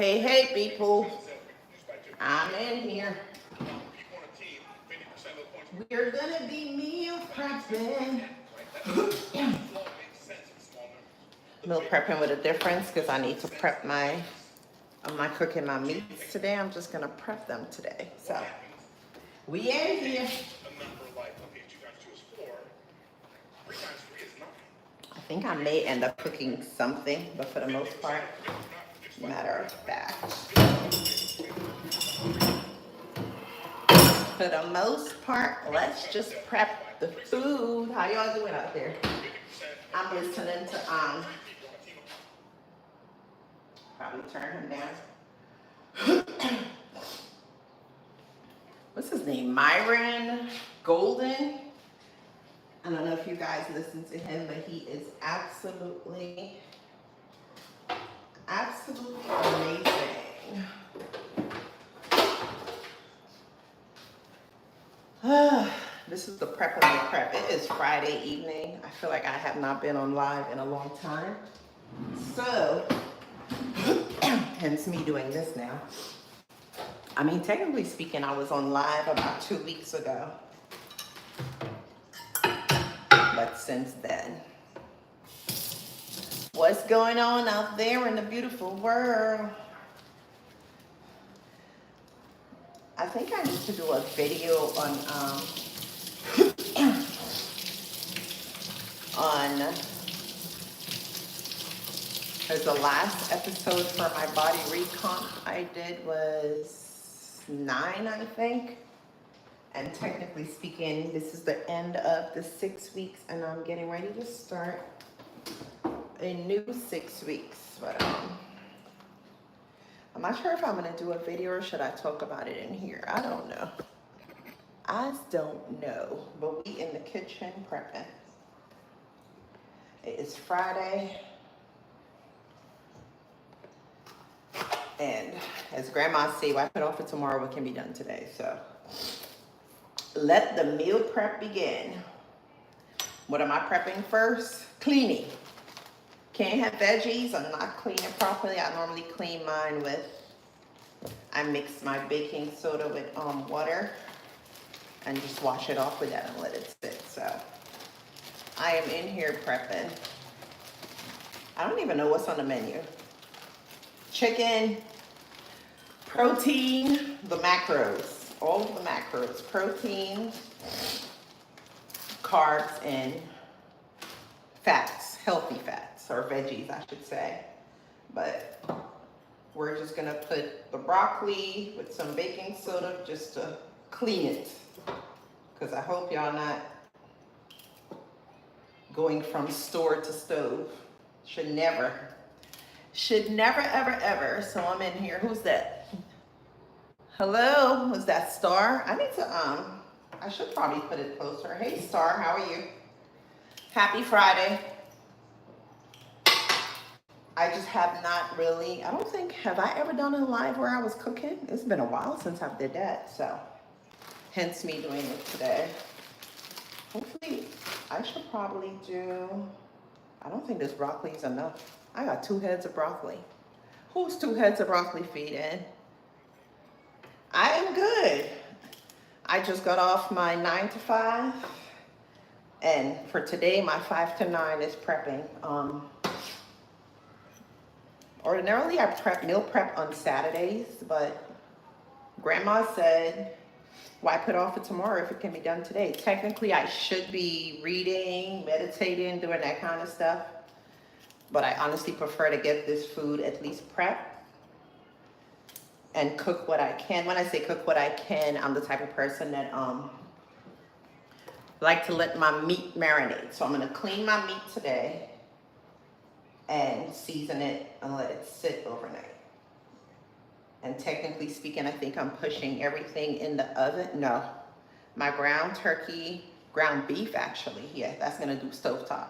Hey, hey, people. I'm in here. We're gonna be meal prepping. Meal prepping with a difference because I need to prep my. I'm not cooking my meats today. I'm just gonna prep them today. So we in here. I think I may end up cooking something, but for the most part, matter of fact. For the most part, let's just prep the food. How y'all doing out there? I'm listening to probably turn him down. What's his name? Myron Golden. I don't know if you guys listen to him, but he is absolutely amazing. This is the prep of the prep. It is Friday evening. I feel like I have not been on live in a long time. So, hence me doing this now. I mean, technically speaking, I was on live about 2 weeks ago. But since then, what's going on out there in the beautiful world? I think I need to do a video because the last episode for my body recomp I did was 9, I think. And technically speaking, this is the end of the 6 weeks, and I'm getting ready to start a new 6 weeks. But I'm not sure if I'm gonna do a video or should I talk about it in here. I don't know. I don't know. But we in the kitchen prepping. It is Friday. And as grandma say, wipe it off for tomorrow, what can be done today. So let the meal prep begin. What am I prepping first? Cleaning. Can't have veggies. I'm not cleaning properly. I normally clean mine with, I mix my baking soda with water and just wash it off with that and let it sit. So I am in here prepping. I don't even know what's on the menu. Chicken, protein, the macros, all of the macros, protein, carbs, and fats, healthy fats, or veggies, I should say. But we're just gonna put the broccoli with some baking soda just to clean it. Because I hope y'all not going from store to stove. Should never, ever, ever. So I'm in here. Who's that? Hello, who's that, Star? I need to, I should probably put it closer. Hey, Star, how are you? Happy Friday. I just have not really, I don't think, have I ever done a live where I was cooking? It's been a while since I did that, so hence me doing it today. Hopefully, I should probably do, I don't think this broccoli is enough. I got 2 heads of broccoli. Who's 2 heads of broccoli feeding? I am good. I just got off my 9 to 5. And for today, my 5 to 9 is prepping. Ordinarily, I meal prep on Saturdays, but Grandma said, why put off for tomorrow if it can be done today? Technically, I should be reading, meditating, doing that kind of stuff. But I honestly prefer to get this food at least prep and cook what I can. When I say cook what I can, I'm the type of person that like to let my meat marinate. So I'm gonna clean my meat today and season it and let it sit overnight. And technically speaking, I think I'm pushing everything in the oven. No, my ground turkey, ground beef actually, yeah, that's gonna do stovetop.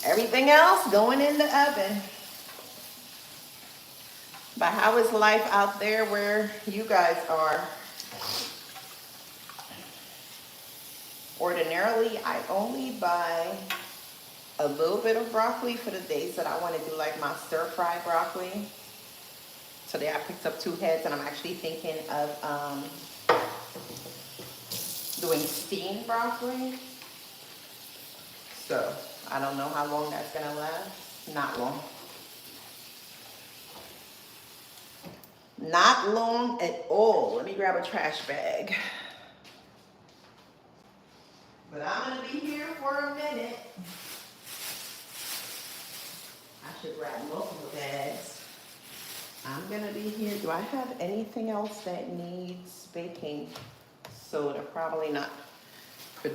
Everything else going in the oven. But how is life out there where you guys are? Ordinarily, I only buy a little bit of broccoli for the days that I want to do like my stir-fry broccoli. Today I picked up 2 heads, and I'm actually thinking of doing steamed broccoli. So I don't know how long that's gonna last. Not long. Not long at all. Let me grab a trash bag. But I'm gonna be here for a minute. I should grab multiple bags. I'm gonna be here. Do I have anything else that needs baking soda? Probably not. For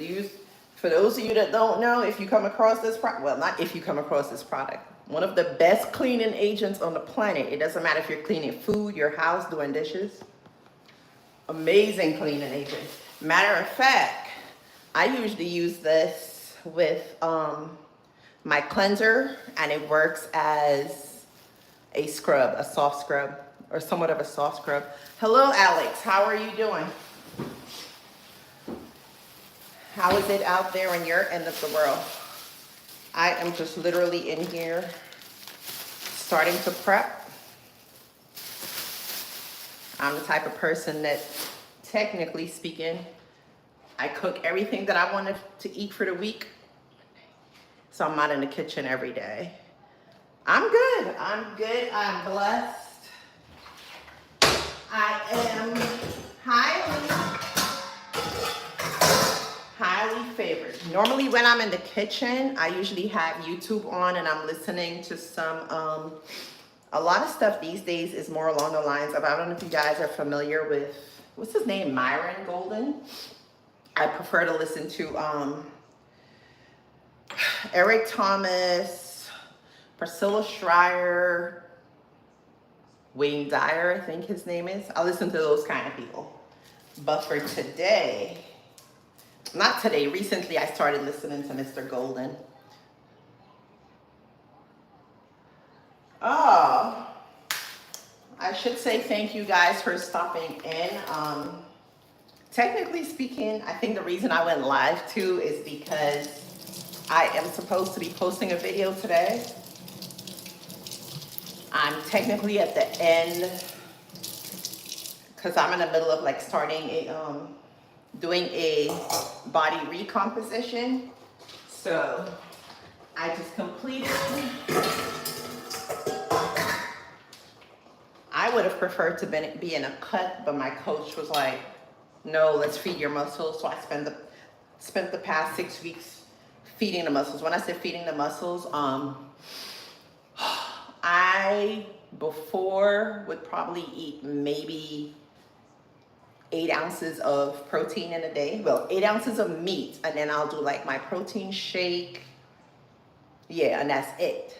those of you that don't know, if you come across this product, well, not if you come across this product, one of the best cleaning agents on the planet. It doesn't matter if you're cleaning food, your house, doing dishes. Amazing cleaning agent. Matter of fact, I usually use this with my cleanser, and it works as a scrub, a soft scrub, or somewhat of a soft scrub. Hello, Alex. How are you doing? How is it out there in your end of the world? I am just literally in here starting to prep. I'm the type of person that, technically speaking, I cook everything that I wanted to eat for the week. So I'm not in the kitchen every day. I'm good. I'm good. I'm blessed. I am highly favored. Normally when I'm in the kitchen, I usually have YouTube on and I'm listening to some, a lot of stuff these days is more along the lines of, I don't know if you guys are familiar with, what's his name? Myron Golden. I prefer to listen to Eric Thomas, Priscilla Schreier, Wayne Dyer, I think his name is. I listen to those kind of people. But for today, not today, recently I started listening to Mr. Golden. Oh, I should say thank you guys for stopping in. Technically speaking, I think the reason I went live too is because I am supposed to be posting a video today. I'm technically at the end because I'm in the middle of like starting a doing a body recomposition. So I just completed. I would have preferred to be in a cut, but my coach was like, no, let's feed your muscles. So I spent the past 6 weeks feeding the muscles. When I say feeding the muscles, I before would probably eat maybe 8 ounces of protein in a day. Well, 8 ounces of meat, and then I'll do like my protein shake. Yeah, and that's it.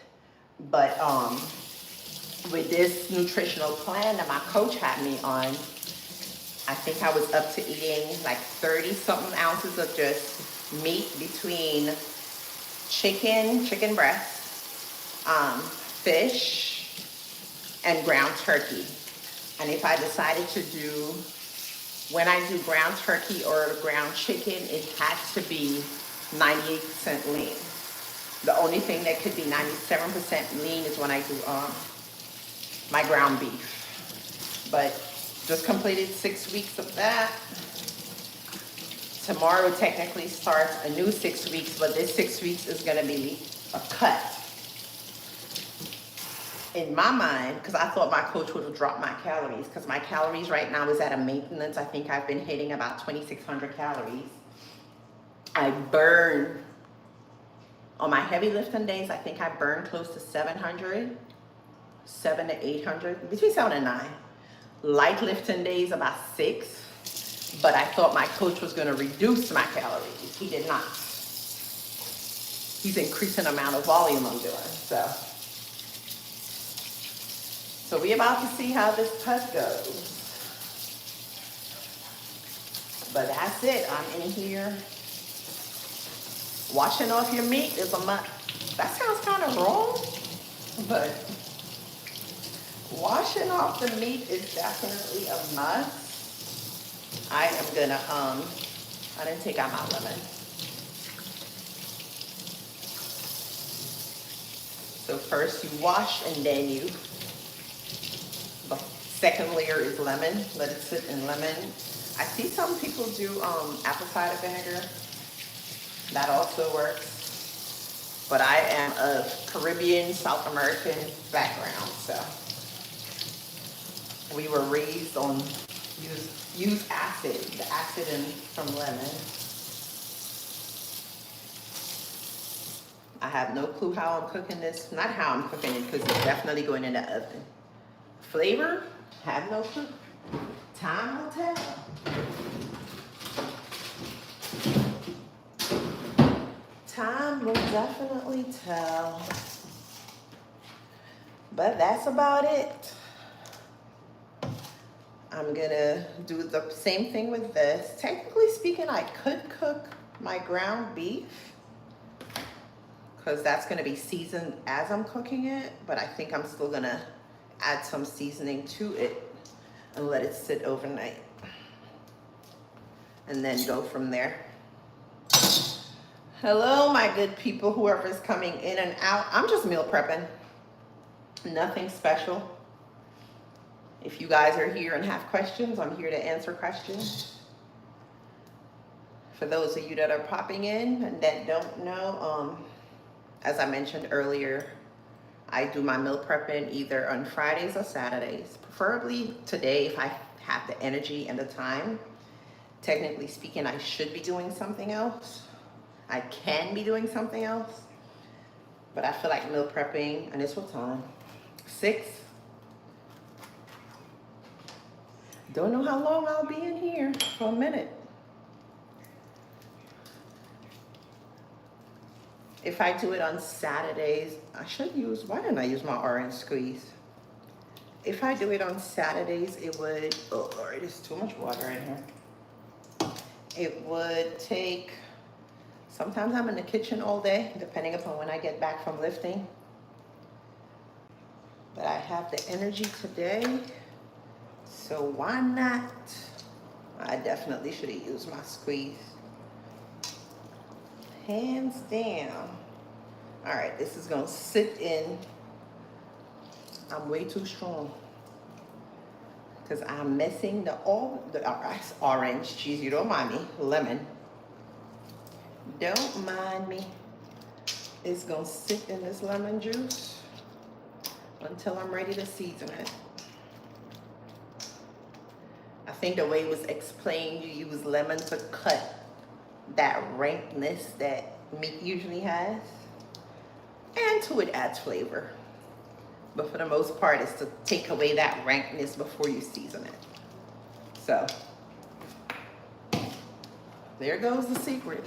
But with this nutritional plan that my coach had me on, I think I was up to eating like 30 something ounces of just meat between chicken breast, fish, and ground turkey. And if I decided to do, when I do ground turkey or ground chicken, it has to be 98% lean. The only thing that could be 97% lean is when I do my ground beef. But just completed 6 weeks of that. Tomorrow technically starts a new 6 weeks, but this 6 weeks is gonna be a cut. In my mind, because I thought my coach would have dropped my calories, because my calories right now is at a maintenance. I think I've been hitting about 2,600 calories. I burn, on my heavy lifting days, I think I burn close to 700 to 800, between 7 and 9. Light lifting days, about 6. But I thought my coach was going to reduce my calories. He did not. He's increasing the amount of volume I'm doing. So we're about to see how this cut goes. But that's it. I'm in here. Washing off your meat is a must. That sounds kind of wrong, but washing off the meat is definitely a must. I am gonna, I didn't take out my lemon. So first you wash and then you, Second layer is lemon. Let it sit in lemon. I see some people do apple cider vinegar. That also works. But I am of Caribbean, South American background, so we were raised on use acid, the acid from lemon. I have no clue how I'm cooking this. Not how I'm cooking it, because it's definitely going in the oven. Flavor? Have no clue. Time will tell. Time will definitely tell. But that's about it. I'm gonna do the same thing with this. Technically speaking, I could cook my ground beef, because that's gonna be seasoned as I'm cooking it, but I think I'm still gonna add some seasoning to it and let it sit overnight. And then go from there. Hello, my good people, whoever's coming in and out. I'm just meal prepping. Nothing special. If you guys are here and have questions, I'm here to answer questions. For those of you that are popping in and that don't know, as I mentioned earlier, I do my meal prepping either on Fridays or Saturdays. Preferably today if I have the energy and the time. Technically speaking, I should be doing something else. I can be doing something else. But I feel like meal prepping, and it's what time? 6. Don't know how long I'll be in here. For a minute. If I do it on Saturdays, I should use, why didn't I use my orange squeeze? If I do it on Saturdays, it would, oh Lord, there's too much water in here. It would take, sometimes I'm in the kitchen all day, depending upon when I get back from lifting. But I have the energy today, so why not? I definitely should have used my squeeze. Hands down. All right, this is gonna sit in. I'm way too strong because I'm missing the orange cheese. You don't mind me. Lemon. Don't mind me. It's gonna sit in this lemon juice until I'm ready to season it. I think the way it was explained, you use lemon to cut that rankness that meat usually has, and to it adds flavor. But for the most part, it's to take away that rankness before you season it. So, there goes the secret.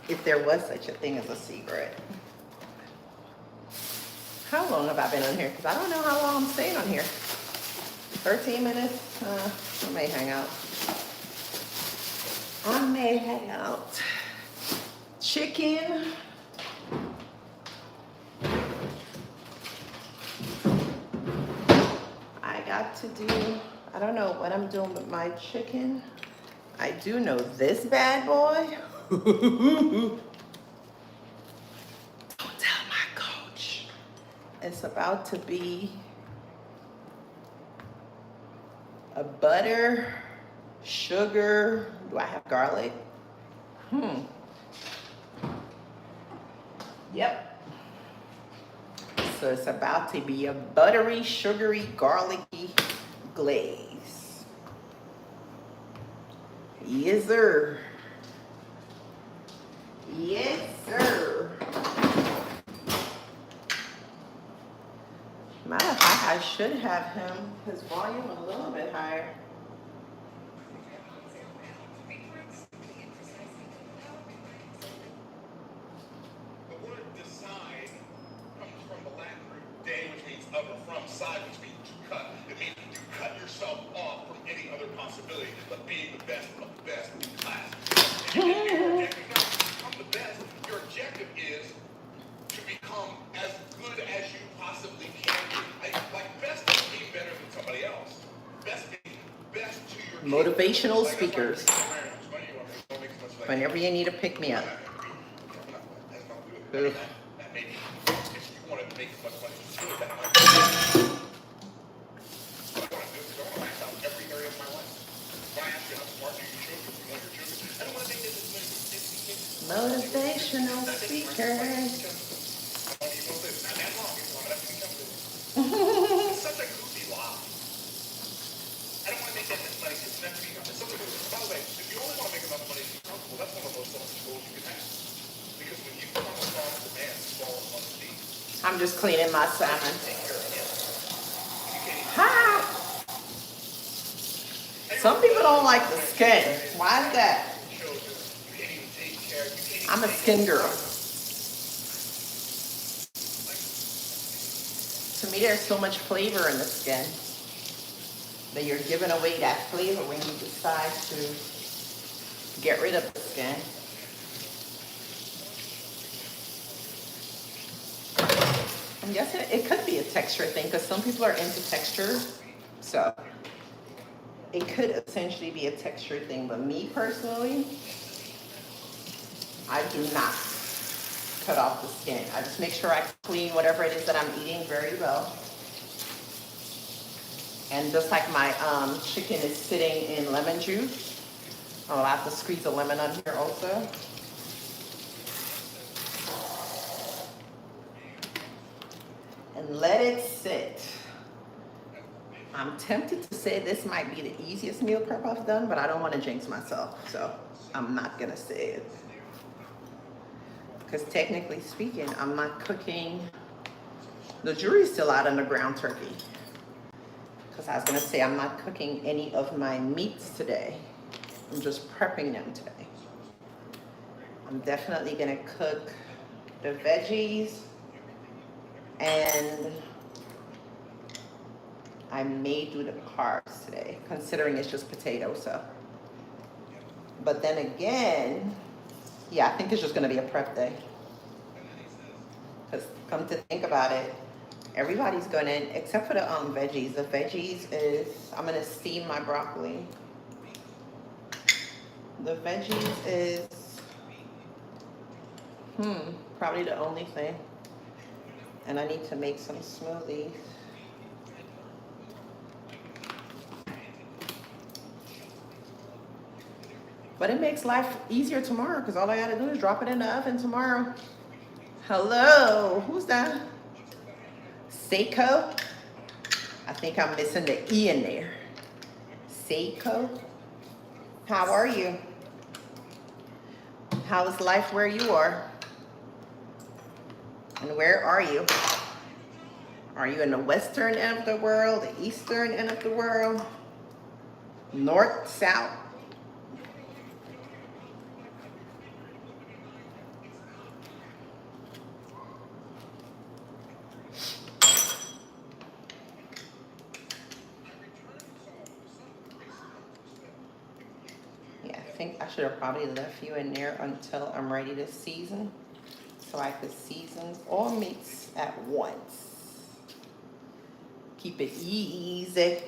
If there was such a thing as a secret. How long have I been on here? Because I don't know how long I'm staying on here. 13 minutes? I may hang out. I may hang out. Chicken. I got to do, I don't know what I'm doing with my chicken. I do know this bad boy. Don't tell my coach. It's about to be a butter, sugar. Do I have garlic? Yep. So it's about to be a buttery, sugary, garlicky glaze. Yes, sir. Yes, sir. Matter of fact, I should have his volume a little bit higher. The word decide comes from the Latin root de, which means of or from, side, which means to cut. It means to cut yourself off from any other possibility of being the best of the best in class. And your objective not to become the best, your objective is to become as good as you possibly can be. Like best doesn't mean better than somebody else. Best means best to your Motivational speakers. Whenever you need to pick me up. Ugh. ask you how smart you should be from one of your children. I don't want to make this Motivational speaker. Not that long. It's long enough to become this. It's such a goofy lie. I don't want to make that much money. It's never become. It's something. By the way, if you only want to make enough money to be comfortable, that's one of the most selfish goals you can have. Because when you become a strong demand, you fall on one knee. I'm just cleaning my salmon. Take care of him. You can't even. Ha! Some people don't like the skin. Why is that? Children, you can't even take care. You can't even I'm a take skin girl. care. To me, there's so much flavor in the skin that you're giving away that flavor when you decide to get rid of the skin. I'm guessing it could be a texture thing because some people are into texture. So it could essentially be a texture thing. But me personally, I do not cut off the skin. I just make sure I clean whatever it is that I'm eating very well. And just like my chicken is sitting in lemon juice, I'll have to squeeze a lemon on here also. And let it sit. I'm tempted to say this might be the easiest meal prep I've done, but I don't want to jinx myself, so I'm not gonna say it. Because technically speaking, I'm not cooking. The jury's still out on the ground turkey. Because I was gonna say I'm not cooking any of my meats today. I'm just prepping them today. I'm definitely gonna cook the veggies, and I may do the carbs today, considering it's just potatoes, so. But then again, yeah, I think it's just gonna be a prep day. Because come to think about it, everybody's going in, except for the veggies. The veggies is, I'm gonna steam my broccoli. The veggies is, probably the only thing. And I need to make some smoothies. But it makes life easier tomorrow because all I gotta do is drop it in the oven tomorrow. Hello, who's that? Seiko? I think I'm missing the E in there. Seiko? How are you? How is life where you are? And where are you? Are you in the western end of the world, the eastern end of the world? North, south? Yeah, I think I should have probably left you in there until I'm ready to season, so I could season all meats at once. Keep it easy.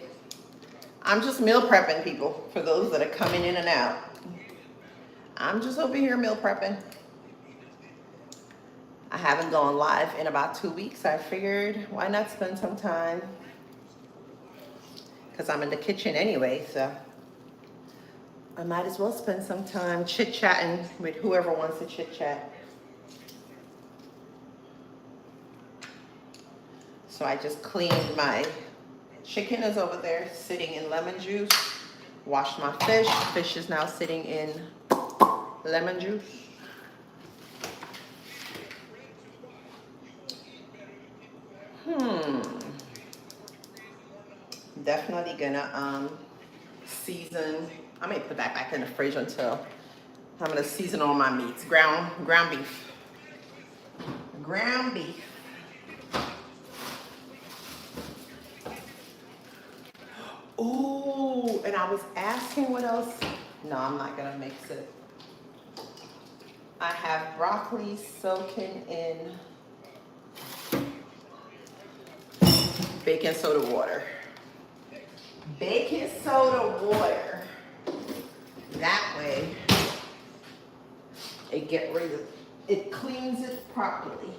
I'm just meal prepping, people, for those that are coming in and out. I'm just over here meal prepping. I haven't gone live in about 2 weeks. I figured, why not spend some time? Because I'm in the kitchen anyway, so I might as well spend some time chit-chatting with whoever wants to chit-chat. So I just cleaned my chicken is over there sitting in lemon juice. Washed my fish. Fish is now sitting in lemon juice. Definitely gonna season. I may put that back in the fridge until I'm gonna season all my meats. Ground beef. Ground beef. Ooh, and I was asking what else. No, I'm not gonna mix it. I have broccoli soaking in baking soda water. Baking soda water. That way, it cleans it properly.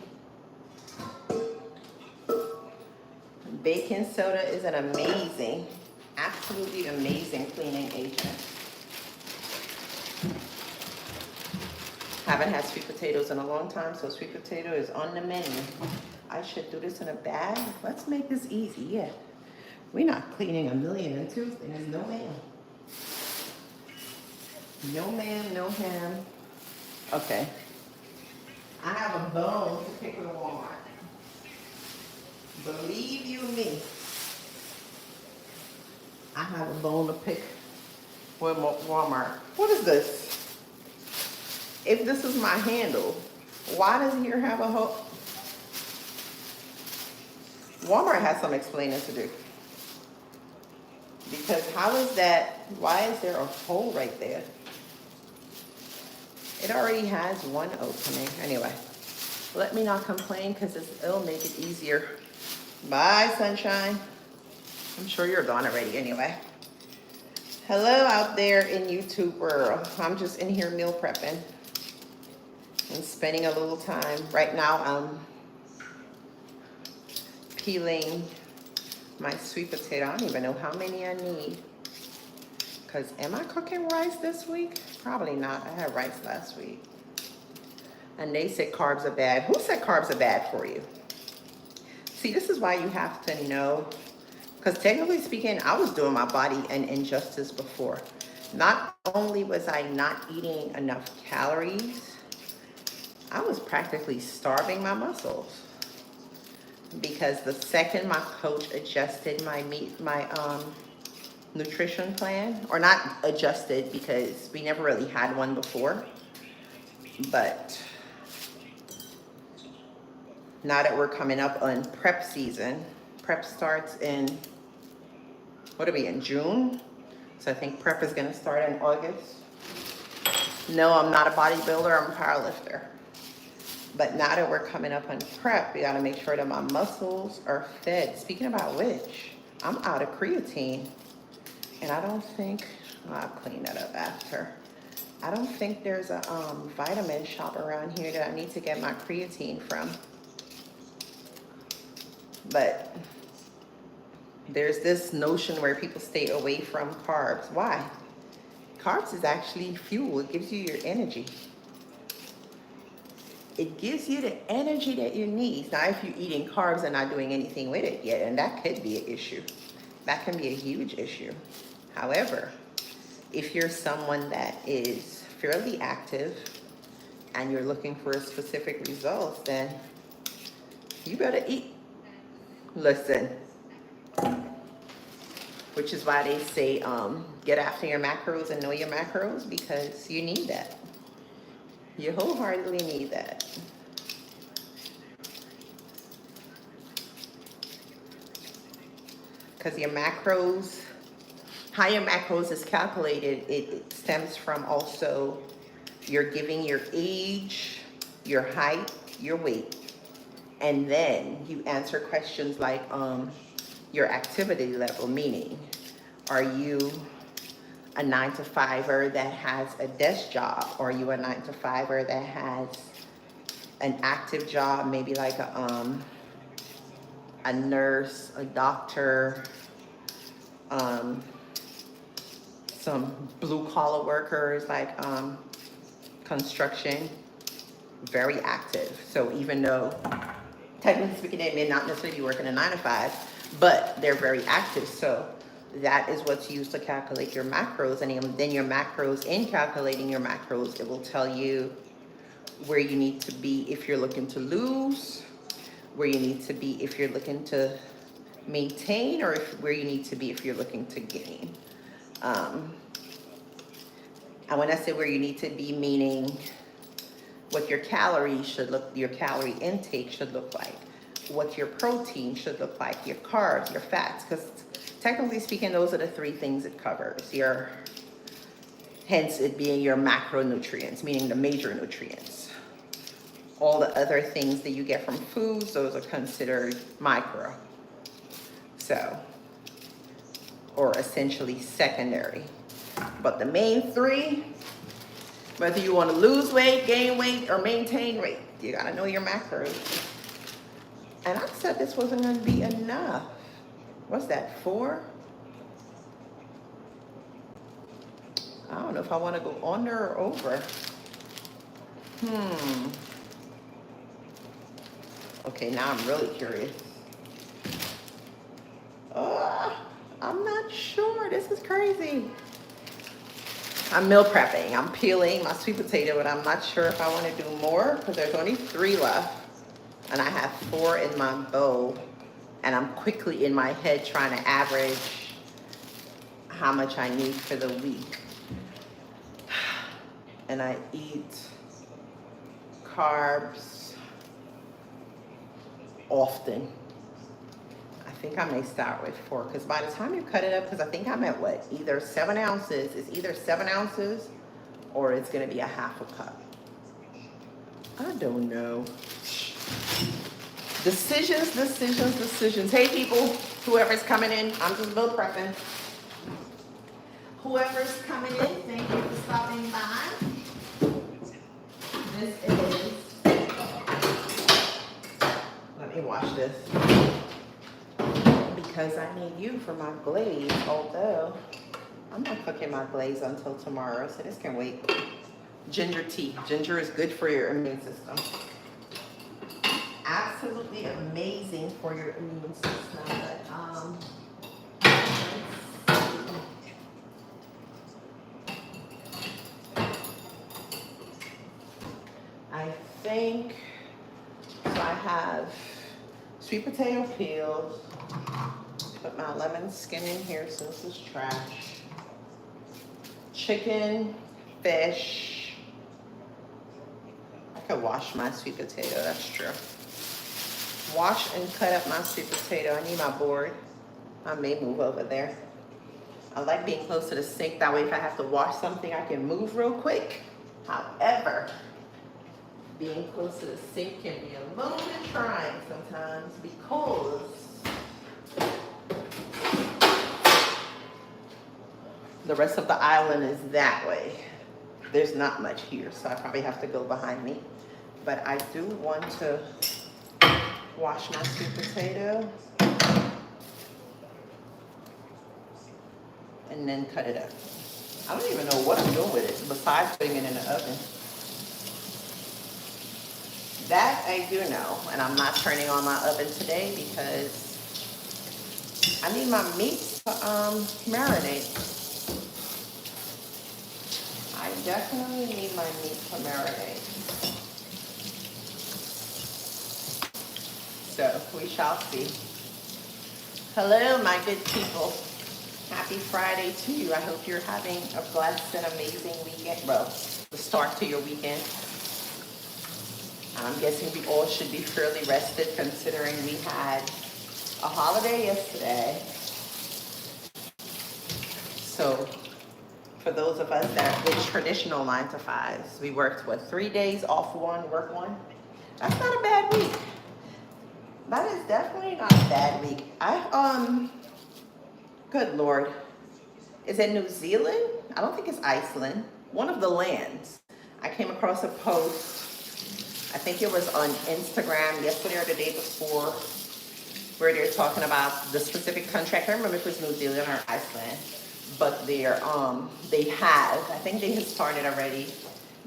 Baking soda is an amazing, absolutely amazing cleaning agent. haven't had sweet potatoes in a long time, so sweet potato is on the menu. I should do this in a bag. Let's make this easy, yeah. We're not cleaning 1,000,002 things, no ma'am. No ma'am, no ham. Okay. I have a bone to pick with Walmart. Believe you me. I have a bone to pick with Walmart. What is this? If this is my handle, why does here have a hole? Walmart has some explaining to do. Because how is that, why is there a hole right there? It already has one opening. Anyway, let me not complain because it'll make it easier. Bye, sunshine. I'm sure you're gone already anyway. Hello out there in YouTube world. I'm just in here meal prepping and spending a little time. Right now, I'm peeling my sweet potato. I don't even know how many I need. Because am I cooking rice this week? Probably not. I had rice last week. And they said carbs are bad. Who said carbs are bad for you? See, this is why you have to know. Because technically speaking, I was doing my body an injustice before. Not only was I not eating enough calories, I was practically starving my muscles. Because the second my coach adjusted my nutrition plan, or not adjusted because we never really had one before, but now that we're coming up on prep season, prep starts in, what are we in, June? So I think prep is gonna start in August. No, I'm not a bodybuilder, I'm a powerlifter. But now that we're coming up on prep, we gotta make sure that my muscles are fed. Speaking about which, I'm out of creatine. And I don't think, I'll clean that up after. I don't think there's a vitamin shop around here that I need to get my creatine from. But there's this notion where people stay away from carbs. Why? Carbs is actually fuel. It gives you your energy. It gives you the energy that you need. Now, if you're eating carbs and not doing anything with it yet, and that could be an issue. That can be a huge issue. However, if you're someone that is fairly active and you're looking for specific results, then you better eat. Listen, which is why they say get after your macros and know your macros, because you need that. You wholeheartedly need that. Because your macros, how your macros is calculated, it stems from also you're giving your age, your height, your weight, and then you answer questions like your activity level, meaning are you a 9-to-5er that has a desk job, or are you a 9-to-5er that has an active job, maybe like a nurse, a doctor, some blue collar workers like construction, very active. So even though technically speaking they may not necessarily be working a 9-to-5, but they're very active. So that is what's used to calculate your macros, and then your macros, in calculating your macros, it will tell you where you need to be if you're looking to lose, where you need to be if you're looking to maintain, or where you need to be if you're looking to gain. And when I say where you need to be, meaning what your calories should look, your calorie intake should look like, what your protein should look like, your carbs, your fats, because technically speaking, those are the three things it covers. Hence it being your macronutrients, meaning the major nutrients. All the other things that you get from foods, those are considered micro. So, or essentially secondary. But the main three, whether you want to lose weight, gain weight, or maintain weight, you gotta know your macros. And I said this wasn't gonna be enough. What's that, 4? I don't know if I want to go under or over. Hmm. Okay, now I'm really curious. I'm not sure. This is crazy. I'm meal prepping. I'm peeling my sweet potato, but I'm not sure if I want to do more because there's only 3 left. And I have 4 in my bowl. And I'm quickly in my head trying to average how much I need for the week. And I eat carbs often. I think I may start with 4 because by the time you cut it up, because I think I'm at what? Either 7 ounces. It's either 7 ounces or it's going to be a half a cup. I don't know. Decisions, decisions, decisions. Hey, people, whoever's coming in, I'm just meal prepping. Whoever's coming in, thank you for stopping by. This is, let me wash this because I need you for my glaze, although I'm not cooking my glaze until tomorrow, so this can wait. Ginger tea. Ginger is good for your immune system. Absolutely amazing for your immune system. But, I think so. I have sweet potato peels. Put my lemon skin in here since it's trash. Chicken, fish. I could wash my sweet potato, that's true. Wash and cut up my sweet potato. I need my board. I may move over there. I like being close to the sink. That way if I have to wash something, I can move real quick. However, being close to the sink can be a little bit trying sometimes because the rest of the island is that way. There's not much here, so I probably have to go behind me. But I do want to wash my sweet potato and then cut it up. I don't even know what I'm doing with it besides putting it in the oven. That I do know, and I'm not turning on my oven today because I need my meat to marinate. I definitely need my meat to marinate. So we shall see. Hello, my good people. Happy Friday to you. I hope you're having a blessed and amazing weekend. Well, the start to your weekend. I'm guessing we all should be fairly rested considering we had a holiday yesterday. So for those of us that did traditional 9 to 5s, we worked, what, 3 days, off 1, work 1? That's not a bad week. That is definitely not a bad week. Good Lord. Is it New Zealand? I don't think it's Iceland. One of the lands. I came across a post, I think it was on Instagram yesterday or the day before, where they're talking about the specific country. I can't remember if it was New Zealand or Iceland, but they have, I think they have started already.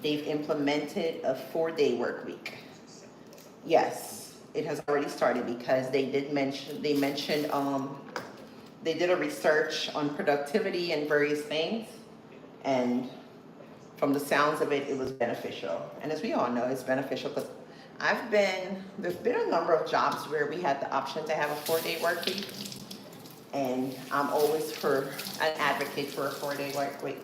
They've implemented a 4-day work week. Yes, it has already started because they mentioned they did a research on productivity and various things, and from the sounds of it, it was beneficial. And as we all know, it's beneficial because there's been a number of jobs where we had the option to have a 4-day work week. And I'm always an advocate for a 4-day work week.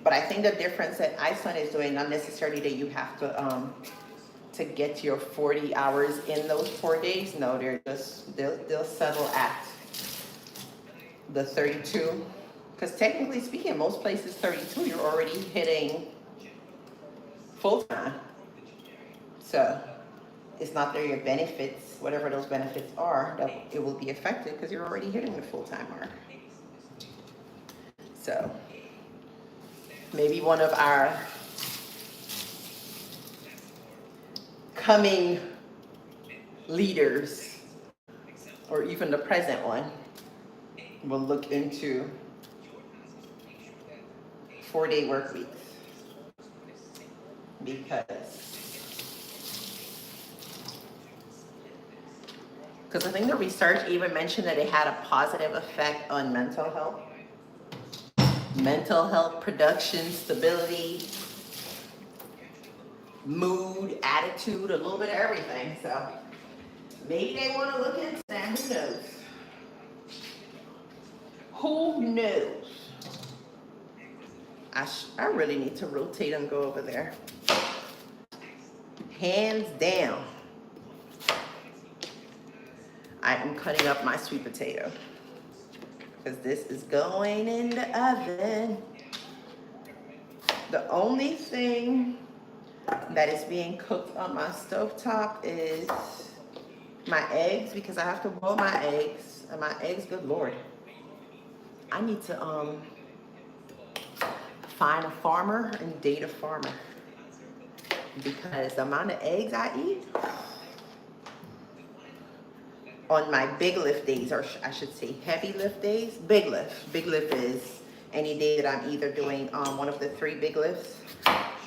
But I think the difference that Iceland is doing, not necessarily that you have to get your 40 hours in those 4 days. No, they'll settle at the 32. Because technically speaking, most places 32, you're already hitting full time. So it's not that your benefits, whatever those benefits are, that it will be affected because you're already hitting the full-time mark. So maybe one of our coming leaders, or even the present one, will look into 4-day work weeks, because Because I think the research even mentioned that it had a positive effect on mental health, production, stability, mood, attitude, a little bit of everything. So maybe they want to look into that. Who knows? Who knows? I really need to rotate and go over there. Hands down. I am cutting up my sweet potato because this is going in the oven. The only thing that is being cooked on my stovetop is my eggs, because I have to boil my eggs. And my eggs, good Lord. I need to find a farmer and date a farmer, because the amount of eggs I eat on my big lift days, or I should say heavy lift days, big lift. Big lift is any day that I'm either doing one of the 3 big lifts,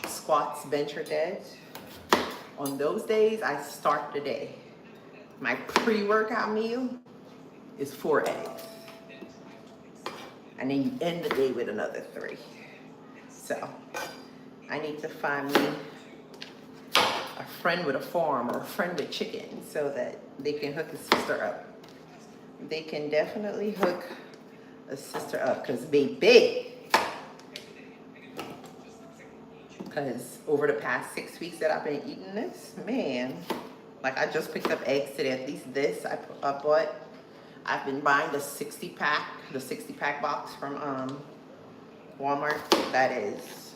squats, bench, or deads. On those days, I start the day. My pre-workout meal is 4 eggs. And then you end the day with another 3. So I need to find me a friend with a farm or a friend with chicken so that they can hook a sister up. They can definitely hook a sister up, because baby, because over the past 6 weeks that I've been eating this, man, like I just picked up eggs today. At least this I bought. I've been buying the 60 pack box from Walmart. That is,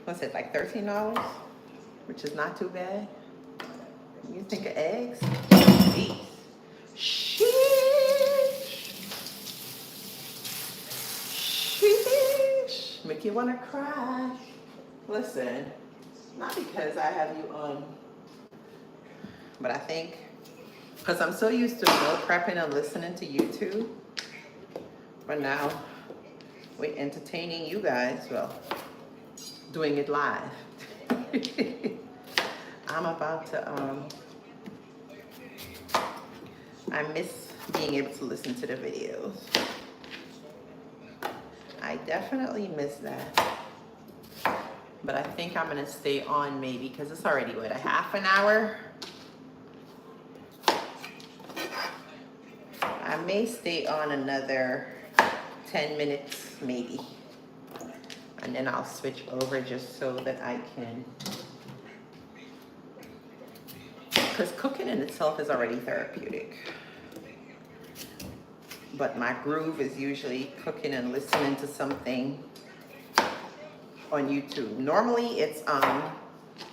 what's it, like $13, which is not too bad. You think of eggs? Jeez. Sheesh. Make you want to cry. Listen, not because I have you on, but I think because I'm so used to meal prepping and listening to YouTube, but now we're entertaining you guys, well, doing it live. I'm about to, I miss being able to listen to the videos. I definitely miss that. But I think I'm gonna stay on maybe, because it's already, what, a half an hour? I may stay on another 10 minutes maybe. And then I'll switch over just so that I can, because cooking in itself is already therapeutic. But my groove is usually cooking and listening to something on YouTube. Normally it's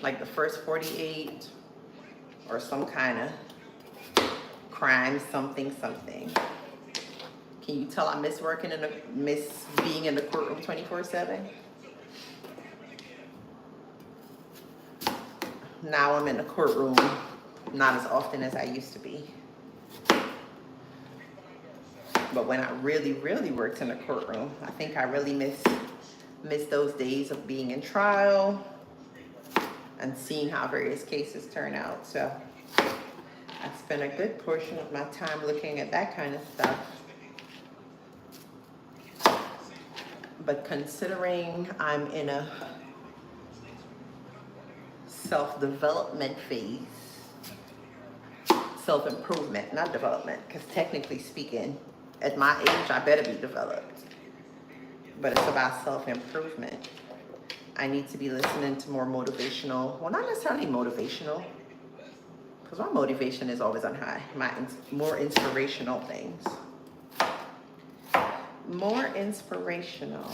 like the first 48 or some kind of crime something. Can you tell I miss miss being in the courtroom 24/7? Now I'm in the courtroom not as often as I used to be. But when I really worked in the courtroom, I think I really miss those days of being in trial and seeing how various cases turn out. So I spent a good portion of my time looking at that kind of stuff. But considering I'm in a self-development phase, self-improvement, not development, because technically speaking, at my age, I better be developed. But it's about self-improvement. I need to be listening to more motivational, well, not necessarily motivational, because my motivation is always on high. More inspirational things. More inspirational.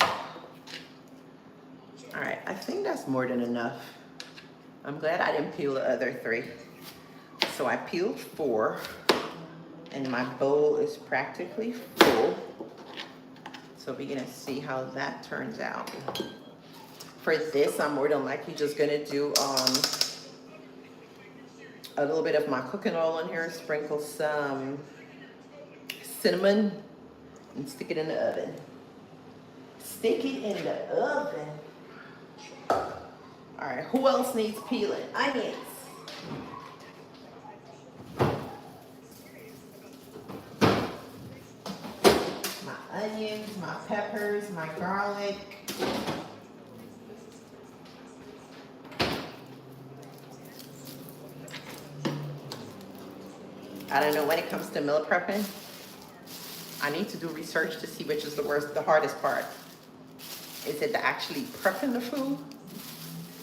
All right, I think that's more than enough. I'm glad I didn't peel the other 3. So I peeled 4, and my bowl is practically full. So we're gonna see how that turns out. For this, I'm more than likely just gonna do a little bit of my cooking oil in here, sprinkle some cinnamon, and stick it in the oven. Stick it in the oven. All right, who else needs peeling? Onions. onions, my peppers, my garlic. I don't know, when it comes to meal prepping, I need to do research to see which is the hardest part. Is it the actually prepping the food,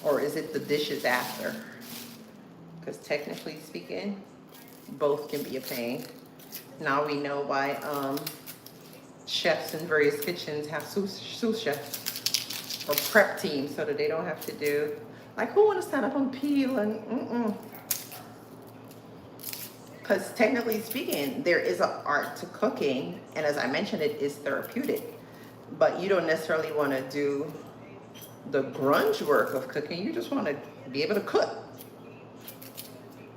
or is it the dishes after? Because technically speaking, both can be a pain. Now we know why chefs in various kitchens have sous chefs or prep teams, so that they don't have to do, like, who want to stand up and peel and Because technically speaking, there is an art to cooking, and as I mentioned, it is therapeutic. But you don't necessarily want to do the grunge work of cooking. You just want to be able to cook.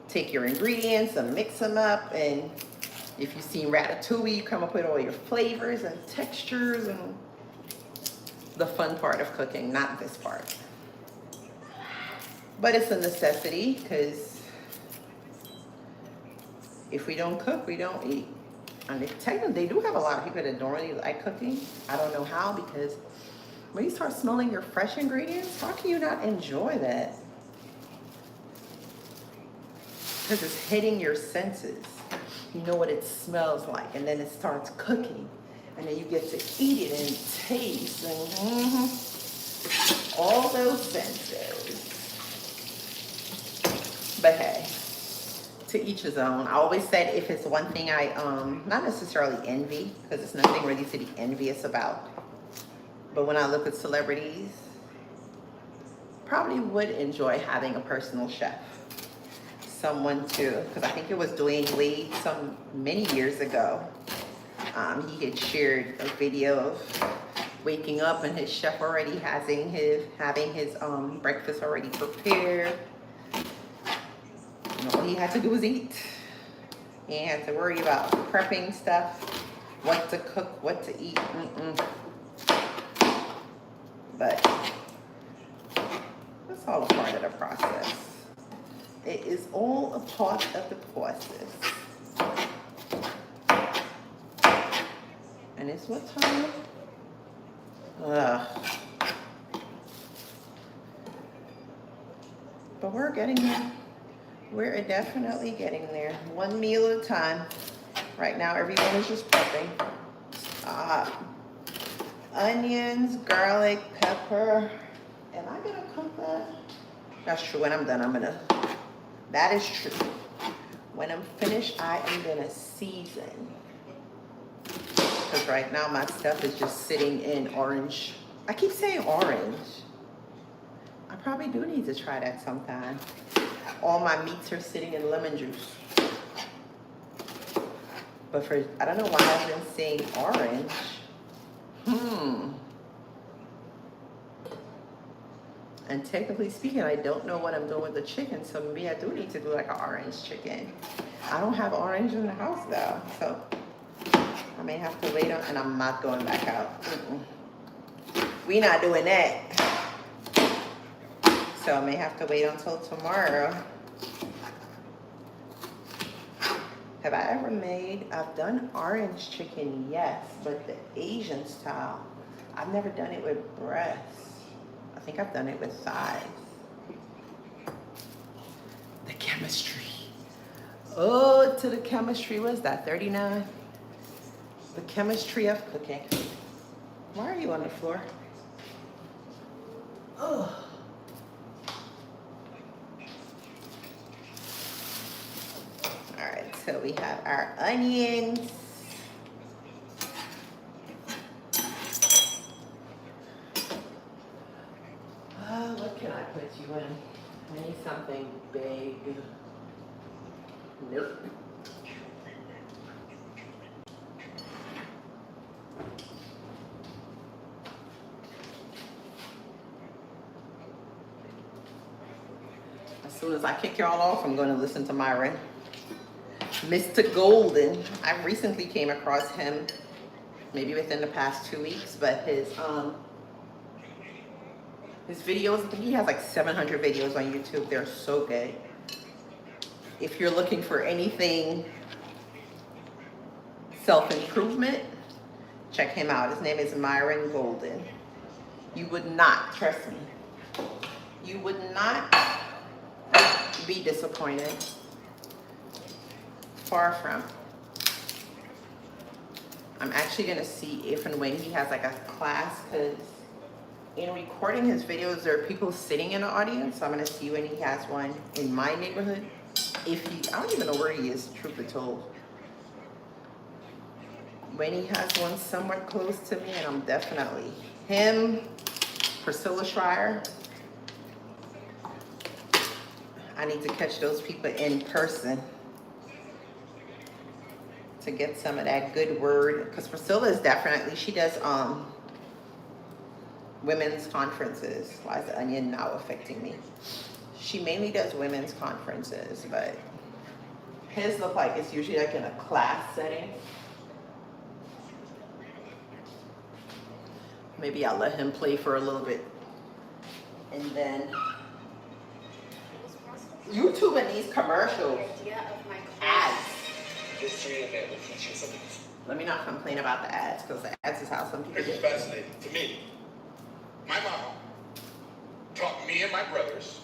Take your ingredients and mix them up, and if you've seen Ratatouille, you come up with all your flavors and textures and the fun part of cooking, not this part. But it's a necessity, because if we don't cook, we don't eat. And technically, they do have a lot of people that don't really like cooking. I don't know how, because when you start smelling your fresh ingredients, how can you not enjoy that? Because it's hitting your senses. You know what it smells like, and then it starts cooking, and then you get to eat it and taste, and all those senses. But hey, to each his own. I always said, if it's one thing I not necessarily envy, because it's nothing really to be envious about, but when I look at celebrities, probably would enjoy having a personal chef. Someone to, because I think it was Dwayne Wade many years ago. He had shared a video of waking up and his chef already having his breakfast already prepared. And all he had to do was eat. He didn't have to worry about prepping stuff, what to cook, what to eat. But that's all a part of the process. It is all a part of the process. And it's what time? But we're getting there. We're definitely getting there. One meal at a time. Right now, everyone is just prepping. Onions, garlic, pepper. Am I gonna cook that? That's true. When I'm done, I'm gonna. That is true. When I'm finished, I am gonna season. Because right now my stuff is just sitting in orange. I keep saying orange. I probably do need to try that sometime. All my meats are sitting in lemon juice. But I don't know why I've been saying orange. And technically speaking, I don't know what I'm doing with the chicken, so maybe I do need to do like an orange chicken. I don't have orange in the house though, so I may have to wait on, and I'm not going back out. We not doing that. So I may have to wait until tomorrow. Have I ever made, I've done orange chicken, yes, but the Asian style. I've never done it with breasts. I think I've done it with thighs. The chemistry. Oh, to the chemistry, what is that, 39? The chemistry of cooking. Why are you on the floor? Oh. All right, so we have our onions. What can I put you in? I need something big. Nope. As soon as I kick y'all off, I'm going to listen to Myron. Mr. Golden. I recently came across him, maybe within the past 2 weeks, but his videos, I think he has like 700 videos on YouTube. They're so good. If you're looking for anything self-improvement, Check him out. His name is Myron Golden. You would not, trust me, you would not be disappointed. Far from. I'm actually gonna see if and when he has like a class, because in recording his videos, there are people sitting in the audience. So I'm gonna see when he has one in my neighborhood. If he, I don't even know where he is, truth be told. When he has one somewhere close to me, and I'm definitely him, Priscilla Schreier. I need to catch those people in person to get some of that good word, because Priscilla is definitely, she does women's conferences. Why is the onion now affecting me? She mainly does women's conferences, but his look like it's usually like in a class setting. Maybe I'll let him play for a little bit. And then YouTube and these commercials, ads. Let me not complain about the ads, because the ads is how some people It's get. fascinating to me. My mom taught me and my brothers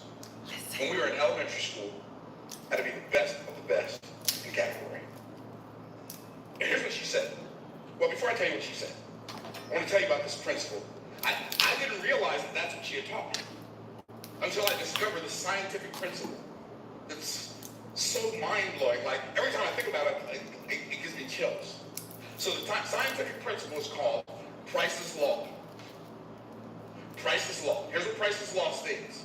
when we were in elementary school how to be the best of the best in category. And here's what she said. Well, before I tell you what she said, I want to tell you about this principle. I didn't realize that that's what she had taught me until I discovered the scientific principle. It's so mind-blowing. Like, every time I think about it, it gives me chills. So the scientific principle is called Price's Law. Price's Law. Here's what Price's Law states.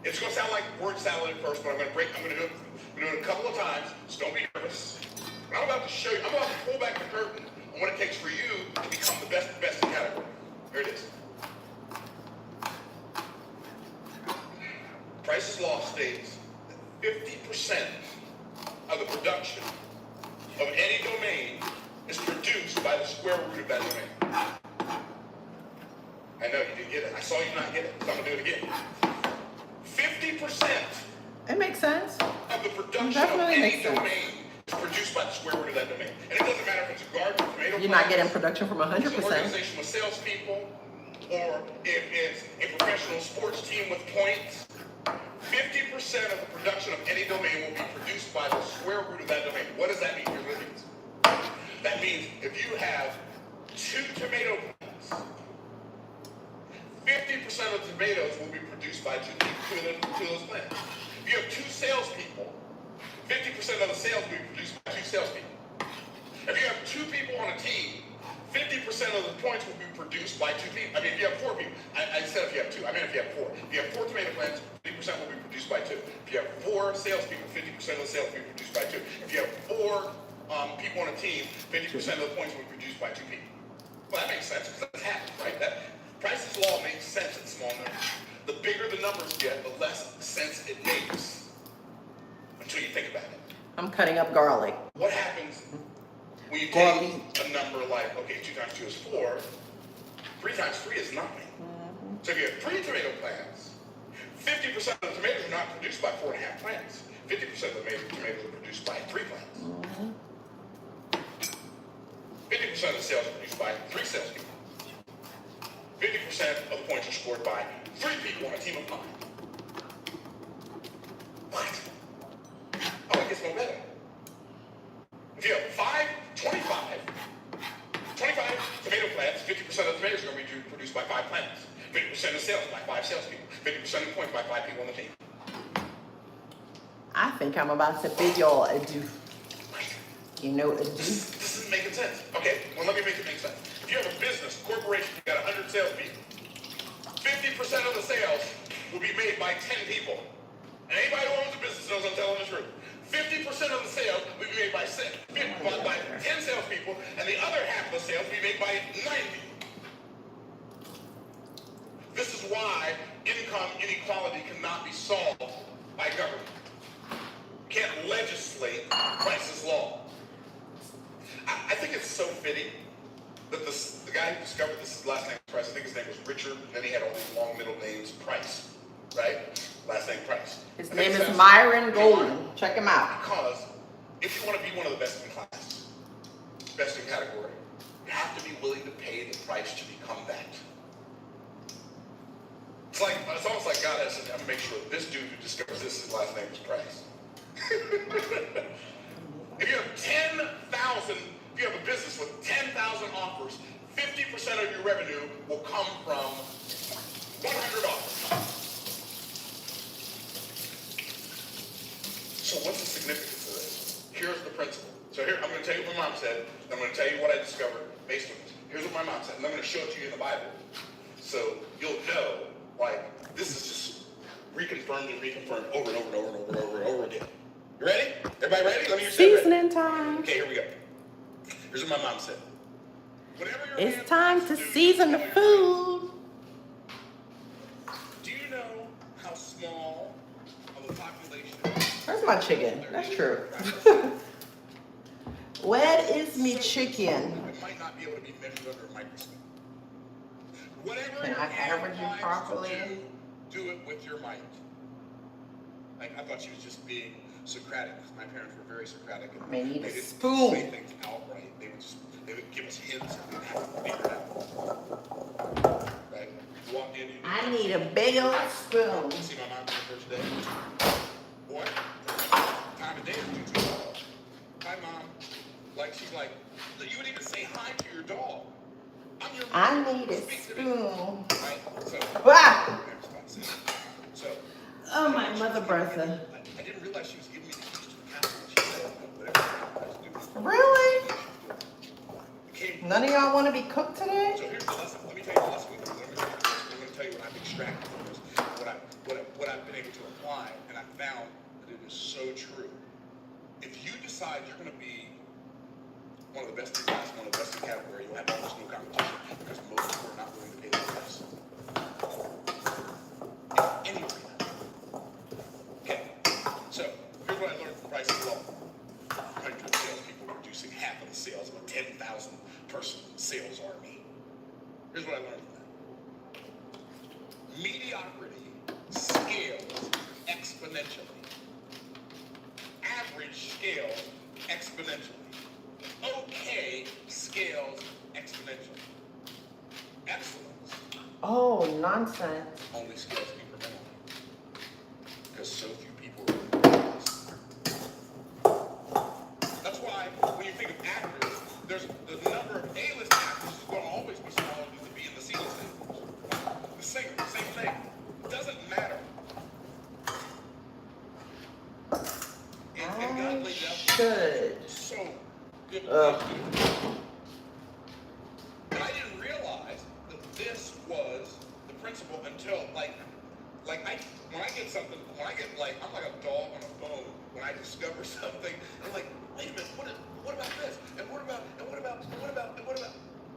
It's going to sound like word salad at first, but I'm going to do it a couple of times, so don't be nervous. I'm about to show you, I'm about to pull back the curtain on what it takes for you to become the best in category. Here it is. Price's Law states that 50% of the production of any domain is produced by the square root of that domain. I know you didn't get it. I saw you not get it, so I'm going to do it again. 50% It makes sense. of the production of Definitely any makes sense. domain is produced by the square root of that domain. And it doesn't matter if it's a garden, tomato You're not plant, getting production from it's an 100%. organization with salespeople, or if it's a professional sports team with points. 50% of the production of any domain will be produced by the square root of that domain. What does that mean? Here's what it means. That means if you have 2 tomato plants, 50% of the tomatoes will be produced by two of those plants. If you have 2 salespeople, 50% of the sales will be produced by 2 salespeople. If you have 2 people on a team, 50% of the points will be produced by 2 people. I mean, if you have 4 people, I said if you have 2, I meant if you have 4. If you have 4 tomato plants, 50% will be produced by 2. If you have 4 salespeople, 50% of the sales will be produced by 2. If you have 4 people on a team, 50% of the points will be produced by 2 people. Well, that makes sense, because that's half, right? Price's Law makes sense in small numbers. The bigger the numbers get, the less sense it makes until you think about it. I'm cutting up garlic. What happens when you Garlic. take a number like, okay, 2 times 2 is 4, 3 times 3 is 9. So if you have 3 tomato plants, 50% of the tomatoes are not produced by 4.5 plants. 50% of the tomatoes are produced by 3 plants. 50% of the sales are produced by 3 salespeople. 50% of the points are scored by 3 people on a team of 9. What? Oh, it gets no better. If you have 25 tomato plants, 50% of the tomatoes are going to be produced by 5 plants. 50% of sales by 5 salespeople. 50% of the points by 5 people on the team. I think I'm about to bid y'all adieu. You know adieu? This isn't making sense. Okay, well, let me make it make sense. If you have a business, corporation, you got 100 salespeople, 50% of the sales will be made by 10 people. And anybody who owns a business knows I'm telling the truth. 50% of the sales will be made by 10 salespeople, and the other half of the sales will be made by 9 people. This is why income inequality cannot be solved by government. You can't legislate Price's Law. I think it's so fitting that the guy who discovered this last name was Price. I think his name was Richard, and then he had all these long middle names, Price, right? Last name Price. His name is Myron Golden. Check him out. Because if you want to be one of the best in class, best in category, You have to be willing to pay the price to become that. It's almost like God has said, I'm gonna make sure this dude who discovers this, his last name is Price. If you have 10,000, if you have a business with 10,000 offers, 50% of your revenue will come from 100 offers. So what's the significance of this? Here's the principle. So here, I'm going to tell you what my mom said. I'm going to tell you what I discovered based on this. Here's what my mom said, and I'm going to show it to you in the Bible. So you'll know, like, this is just reconfirmed and reconfirmed over and over and over and over and over and over again. You ready? Everybody ready? Let me hear you. Seasoning time. Okay, here we go. Here's what my mom said. Whatever your hand It's time to finds do, season the tell your food. Do you know how small of a population? Where's my chicken? That's true. Where is me chicken? It might not be able to be measured under a microscope. Whatever Can your I hand average it finds to properly? do it with your might. Like, I thought she was just being Socratic, because my parents were very Socratic. And May need a they didn't spoon. say things outright. They would give us hints and we'd have to figure it out. Right? You walked in, you I need a big old spoon. see my mom for the first day. Boy, time of day is too long. Hi, Mom. Like, she's like, you would even say hi to your dog. I'm your mom. I need a Speak to me. spoon. Right? So, Ah! so Oh, my mother Bertha. I didn't realize she was giving me the keys to the castle. She said, whatever. Really? Came. None of y'all want to be cooked today? So here's the lesson. Let me tell you the lesson. I'm going to tell you what I've extracted from this, what I've been able to apply, and I found that it is so true. If you decide you're going to be one of the best in class, one of the best in category, you'll have almost no competition because most people are not willing to pay the price. In any arena. Okay. So here's what I learned from Price is Law. 100 salespeople producing half of the sales of a 10,000 person sales army. Here's what I learned from that. Mediocrity scales exponentially. Average scales exponentially. Okay scales exponentially. Excellence Oh, nonsense. only scales incrementally. Because so few people are willing to do this. That's why when you think of actors, there's the number of A-list actors is going to always be smaller than the B and the C-list actors. The singer, same thing. It doesn't matter. And God I laid it out should. so good. Ugh. And I didn't realize that this was the principle until when I get something, I'm like a dog on a bone when I discover something. I'm like, wait a minute, what about this? And what about?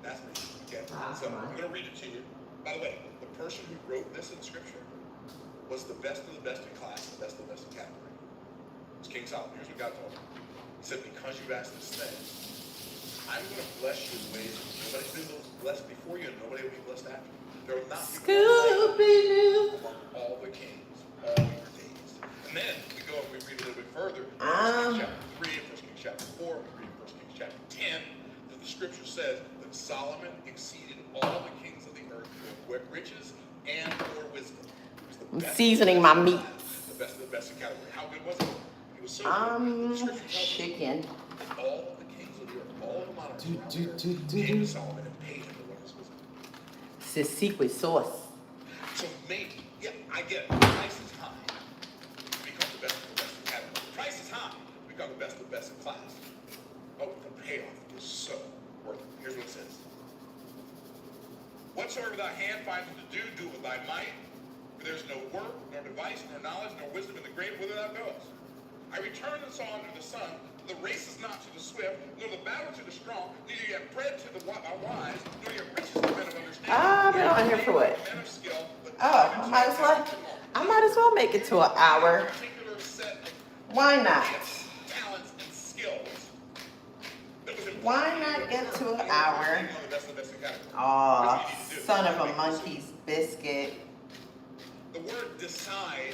That's me. Okay. So I'm gonna read it to you. By the way, the person who wrote this in scripture was the best of the best in class, the best of the best in category. It's King Solomon. Here's what God told him. He said, because you've asked this thing, I'm going to bless you in ways that nobody's been blessed before you and nobody will be blessed after you. There will not be Scooby-Doo. among all the kings, all your days. And then we go and we read a little bit further. 1 Kings chapter 3 and 1 Kings chapter 4. We read 1 Kings chapter 10. That the scripture says that Solomon exceeded all the kings of the earth for riches and for wisdom. He was the I'm best seasoning my meats. The best of the best in category. How good was it? It was so good. The scripture tells us Chicken. that all the kings of the earth, all the monarchs around the earth came to Solomon and paid him to learn his wisdom. It's a secret sauce. So maybe, yeah, I get it. The price is high to become the best of the best in category. The price is high to become the best of the best in class. But the payoff is so worth it. Here's what it says. Whatsoever thy hand finds to do, do with thy might. For there's no work, nor device, nor knowledge, nor wisdom in the grave whither thou goest. I return and saw under the sun, the race is not to the swift, nor the battle to the strong, neither yet bread to the wise, nor yet riches to men of understanding. I've been on here for what? Men of skill, but Oh, I might as well make it to an hour. particular set of Why not? gifts, talents, and skills. that was important Why not get to an hour? One of the best of the best in category. Aw, Here's what you need to do. son of a monkey's biscuit. The word decide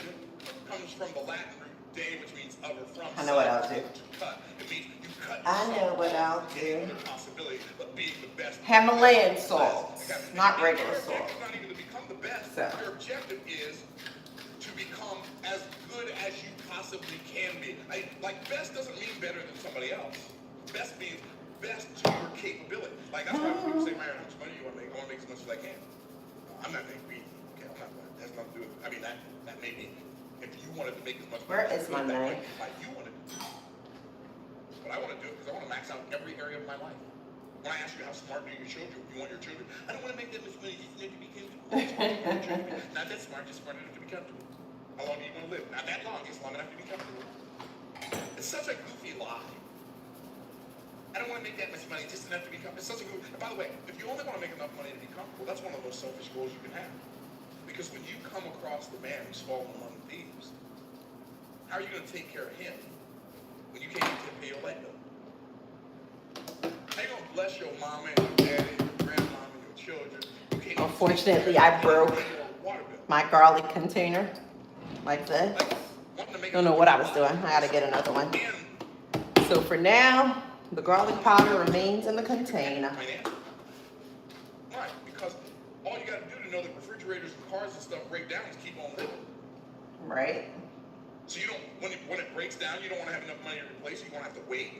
comes from the Latin root de, which means of or from. I know what I'll side, do. To cut. It means you cut I know yourself what I'll off from any do. other possibility but being the best. Himalayan salt, not regular Your salt. objective is not even to become the best. So. Your objective is to become as good as you possibly can be. Like best doesn't mean better than somebody else. Best means best to your capability. Like that's why when people say, "Myron, how much money you want to make? I want to make as much as I can." I'm not going to be. Okay, I'm not. That has nothing to do with. I mean, that may be. If you wanted to make as much Where money, is my that knife? might be why you wanted to do it. But I want to do it because I want to max out every area of my life. When I ask you how smart do your children, you want your children. I don't want to make that much money. Just make it be comfortable. Not that smart, just smart enough to be comfortable. How long do you want to live? Not that long, just long enough to be comfortable. It's such a goofy lie. I don't want to make that much money, just enough to be comfortable. It's such a goofy. And by the way, if you only want to make enough money to be comfortable, that's one of the most selfish goals you can have. Because when you come across the man who's fallen among thieves, how are you going to take care of him when you can't even pay your light bill? How are you going to bless your mama and your daddy, your grandmama, and your children? You can't Unfortunately, I broke my garlic container like this. Don't know what I was doing. I gotta get another one. So for now, the garlic powder remains in the container. Right, because all you got to do to know that refrigerators and cars and stuff break down is keep on living. Right? So you don't, when it breaks down, you don't want to have enough money to replace it. You're going to have to wait.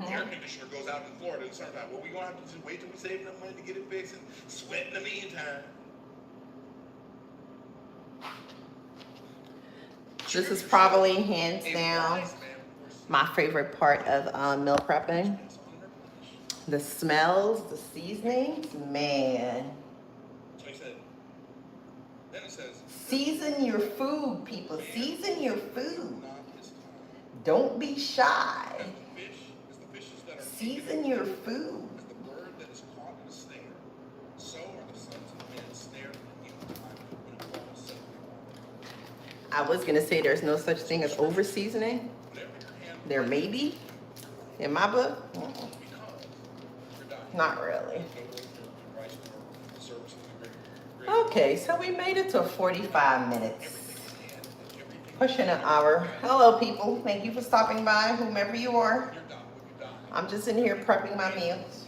The air conditioner goes out in Florida in the summertime. Well, we're going to have to just wait till we save enough money to get it fixed and sweat in the meantime. This is probably hands down my favorite part of meal prepping. The smells, the seasonings, man. So he said, then it says, Season your food, people. Season your food. Don't be shy. Season your food. as the bird that is caught in a snare, so are the sons of men snared in evil time when it falls suddenly. I was gonna say there's no such thing as over seasoning. Whatever your hand There may be in my book. becomes, you're dying. Not really. No wager, Christ, nor service of the great. Okay, so we made it to 45 minutes. Pushing an hour. Hello, people. Thank you for stopping by, whomever you are. I'm just in here prepping my meals.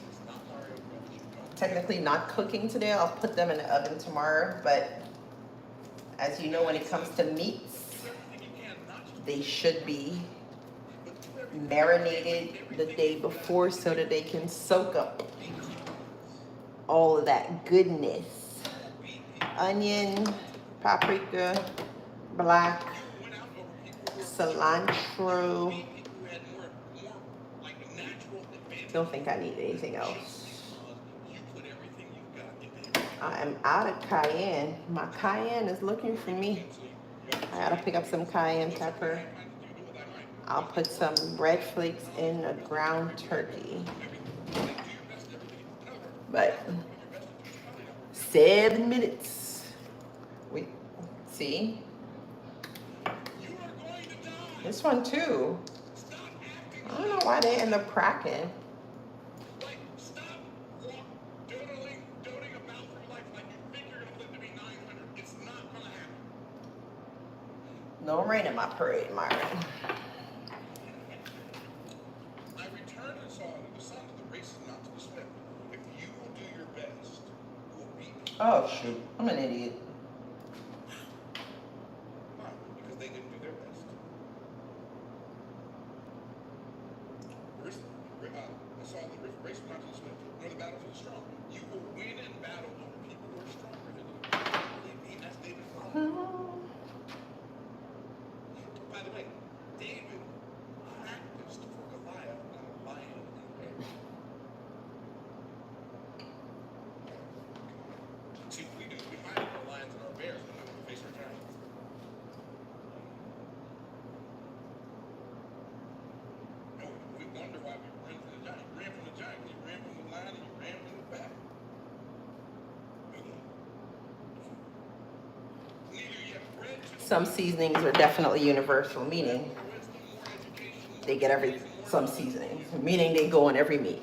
Technically not cooking today. I'll put them in the oven tomorrow. But as you know, when it comes to meats, they should be marinated the day before so that they can soak up all of that goodness. Onion, paprika, black, cilantro. Don't think I need anything else. I am out of cayenne. My cayenne is looking for me. I gotta pick up some cayenne pepper. I'll put some red flakes in a ground turkey. But 7 minutes. Wait, see? This one too. I don't know why they end up cracking. Like, stop doting about through life like you think you're gonna live to be 900. It's not gonna happen. No rain in my parade, Myron. I returned and saw under the sun that the race is not to the swift. If you will do your best, you will beat me. Oh shoot, I'm an idiot. Why? Because they didn't do their best. I saw the race was not to the swift, nor the battle to the strong. You will win in battle over people who are stronger than you. Believe me, that's David Fowler. By the way, David practiced for Goliath on a lion and a bear. See, what we do is we hide our lions and our bears when we face our giants. And we wonder why we ran from the giant. You ran from the giant, you ran from the lion, and you ran from the bear. Neither you have bread to Some seasonings are definitely universal, meaning they get some seasonings, meaning they go on every meat.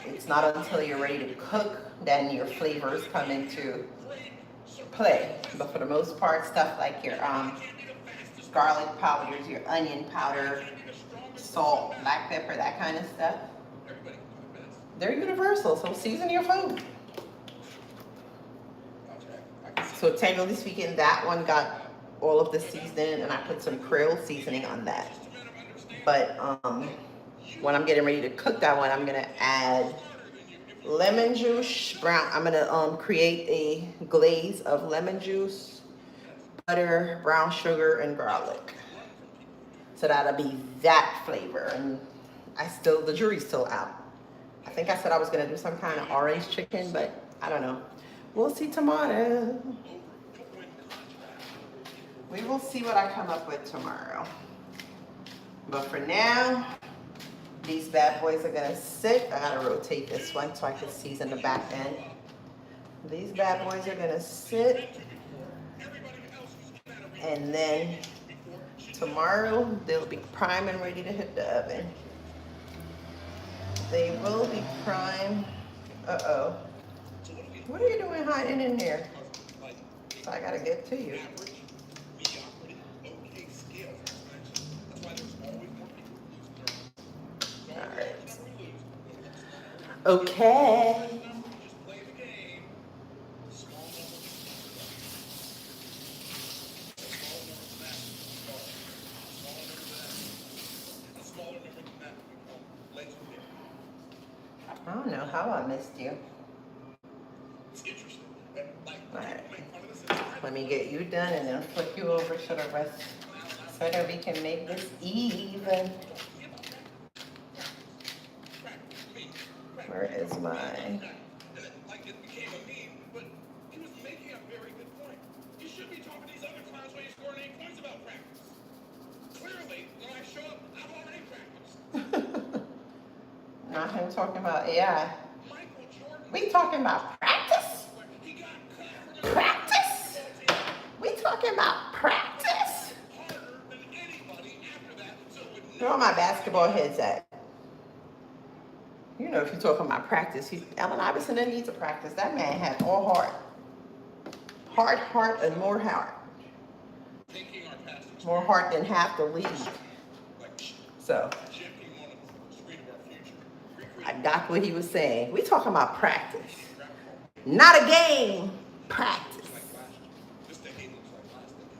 It's not until you're ready to cook then your flavors come into play. But for the most part, stuff like your garlic powders, your onion powder, salt, black pepper, that kind of stuff. Everybody can do their best. They're universal, so season your food. I can see So technically speaking, that one got all of the seasoning, and I put some krill seasoning on that. just a matter of understanding. But when I'm getting ready to cook that one, I'm gonna add lemon juice, brown. I'm gonna create a glaze of lemon juice, butter, brown sugar, and garlic. So that'll be that flavor. And the jury's still out. I think I said I was gonna do some kind of orange chicken, but I don't know. We'll see tomorrow. We will see what I come up with tomorrow. But for now, these bad boys are gonna sit. I gotta rotate this one so I can season the back end. These bad boys are gonna sit. And then tomorrow, they'll be prime and ready to hit the oven. They will be prime. Uh-oh. What are you doing hiding in there? So I gotta get to you. Alright. Okay. I don't know how I missed you. Alright. Let me get you done and then flip you over to the rest so that we can make this even. Where is my... Like it became a meme, but he was making a very good point. You should be talking to these other clowns when you score 8 points about practice. Clearly, when I show up, I've already practiced. Not him talking about AI. Michael Jordan, We talking about practice? he got cut from a Practice? We talking about practice? harder than anybody after that, so it would Where are my basketball heads at? You know, if you're talking about practice, Allen Iverson didn't need to practice. That man had all heart. Heart, and more heart. taking our past More heart than half the league. like So, shifting one of the screen of our future. I got what he was saying. We talking about practice. Not a game. Practice. Like last year. This decade looks like last decade.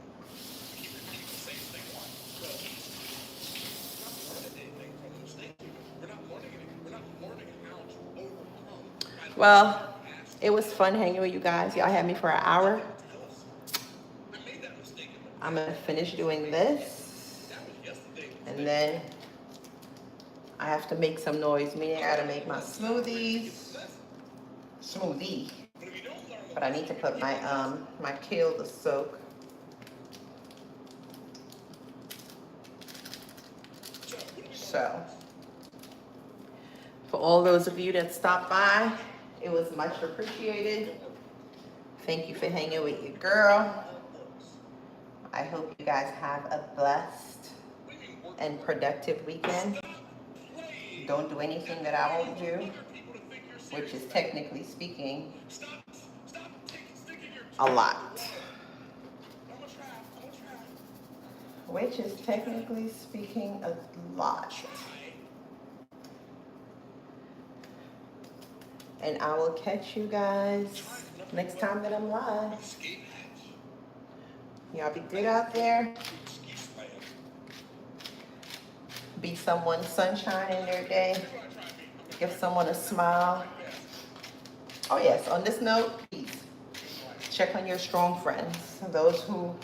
We keep repeating the same thing once. So we're not learning anything from the mistakes we made. We're not learning anything. We're not learning how to overcome. Well, it was fun hanging with you guys. Y'all had me for an hour. I made that mistake in the I'm going to finish doing this. that was yesterday. And then I have to make some noise. Meaning I got to make my smoothie. But if you don't learn But I need to put my my kale to soak. So, for all those of you that stopped by, it was much appreciated. Thank you for hanging with your girl. I hope you guys have a blessed and productive weekend. Don't do anything that I won't do, which is technically speaking a lot. Which is technically speaking a lot. And I will catch you guys next time that I'm live. Y'all be good out there. Be someone's sunshine in their day. Give someone a smile. Oh yes, on this note, please check on your strong friends. Those who,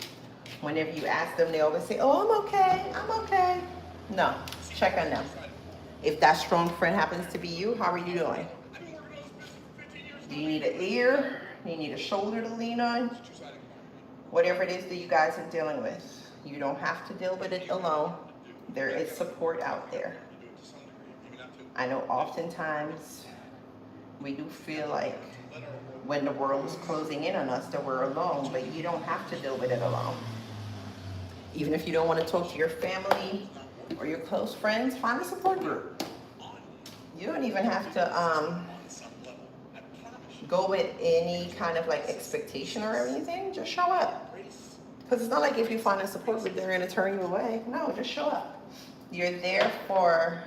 whenever you ask them, they always say, oh, I'm okay, I'm okay. No, check on them. If that strong friend happens to be you, how are you doing? Do you need an ear? Do you need a shoulder to lean on? Whatever it is that you guys are dealing with, you don't have to deal with it alone. There is support out there. I know oftentimes we do feel like when the world is closing in on us that we're alone, but you don't have to deal with it alone. Even if you don't want to talk to your family or your close friends, find a support group. You don't even have to go with any kind of like expectation or anything. Just show up. Because it's not like if you find a support group, they're going to turn you away. No, just show up. You're there for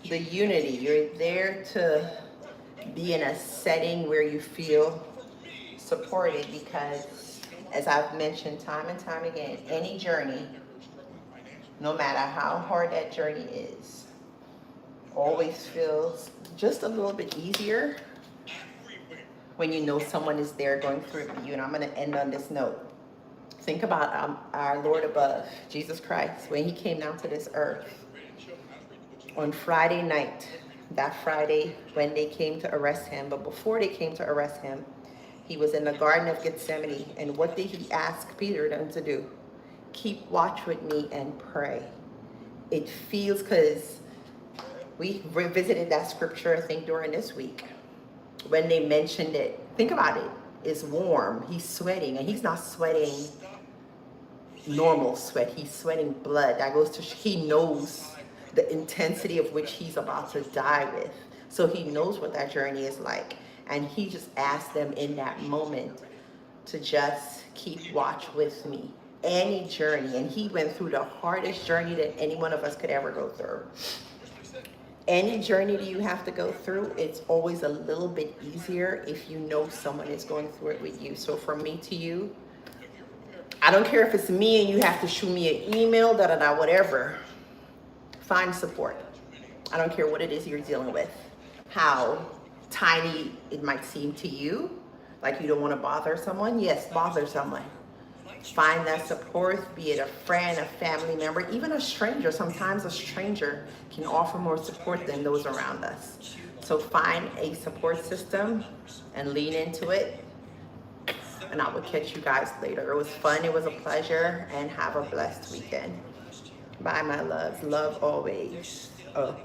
the unity. You're there to be in a setting where you feel supported, because, as I've mentioned time and time again, any journey, no matter how hard that journey is, always feels just a little bit easier when you know someone is there going through it with you. And I'm going to end on this note. Think about our Lord above, Jesus Christ, when he came down to this earth on Friday night, that Friday when they came to arrest him. But before they came to arrest him, he was in the Garden of Gethsemane. And what did he ask Peter then to do? Keep watch with me and pray. It feels, because we revisited that scripture, I think, during this week. When they mentioned it, think about it. It's warm. He's sweating, and he's not sweating normal sweat. He's sweating blood. That goes to, he knows the intensity of which he's about to die with. So he knows what that journey is like. And he just asked them in that moment to just keep watch with me. Any journey. And he went through the hardest journey that any one of us could ever go through. Any journey that you have to go through, it's always a little bit easier if you know someone is going through it with you. So from me to you, I don't care if it's me and you have to shoot me an email, whatever. Find support. I don't care what it is you're dealing with. How tiny it might seem to you, like you don't want to bother someone. Yes, bother someone. Find that support, be it a friend, a family member, even a stranger. Sometimes a stranger can offer more support than those around us. So find a support system and lean into it. And I will catch you guys later. It was fun. It was a pleasure. And have a blessed weekend. Bye, my loves. Love always. Oh.